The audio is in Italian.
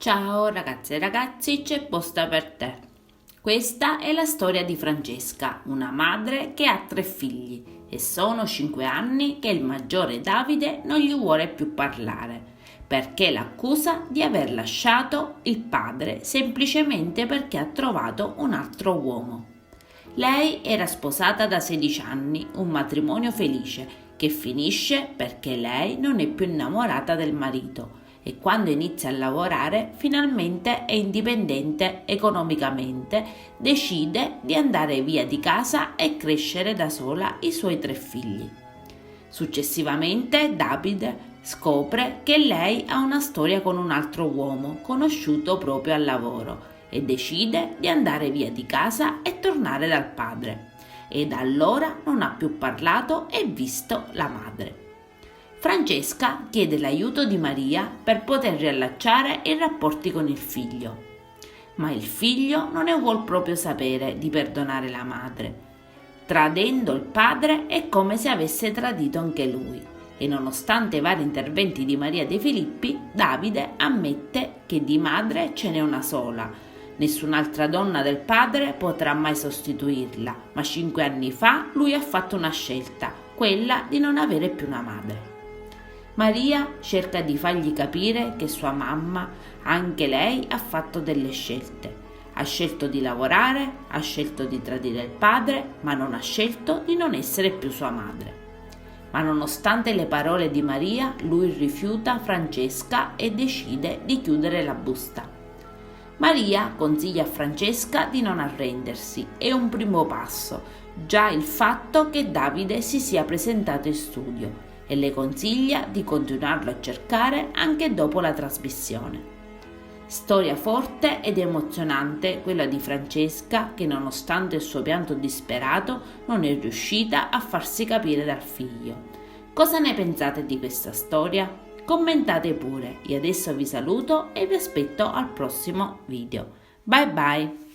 Ciao ragazze e ragazzi, c'è posta per te. Questa è la storia di Francesca, una madre che ha 3 figli e sono 5 anni che il maggiore Davide non gli vuole più parlare perché l'accusa di aver lasciato il padre semplicemente perché ha trovato un altro uomo. Lei era sposata da 16 anni, un matrimonio felice che finisce perché lei non è più innamorata del marito e quando inizia a lavorare finalmente è indipendente economicamente, decide di andare via di casa e crescere da sola i suoi 3 figli. Successivamente Davide scopre che lei ha una storia con un altro uomo conosciuto proprio al lavoro e decide di andare via di casa e tornare dal padre. E da allora non ha più parlato e visto la madre. Francesca chiede l'aiuto di Maria per poter riallacciare i rapporti con il figlio, ma il figlio non ne vuol proprio sapere di perdonare la madre. Tradendo il padre è come se avesse tradito anche lui e nonostante i vari interventi di Maria De Filippi, Davide ammette che di madre ce n'è una sola. Nessun'altra donna del padre potrà mai sostituirla, ma 5 anni fa lui ha fatto una scelta, quella di non avere più una madre. Maria cerca di fargli capire che sua mamma, anche lei, ha fatto delle scelte. Ha scelto di lavorare, ha scelto di tradire il padre, ma non ha scelto di non essere più sua madre. Ma nonostante le parole di Maria, lui rifiuta Francesca e decide di chiudere la busta. Maria consiglia a Francesca di non arrendersi, è un primo passo, già il fatto che Davide si sia presentato in studio e le consiglia di continuarlo a cercare anche dopo la trasmissione. Storia forte ed emozionante quella di Francesca che nonostante il suo pianto disperato non è riuscita a farsi capire dal figlio. Cosa ne pensate di questa storia? Commentate pure, io adesso vi saluto e vi aspetto al prossimo video. Bye bye!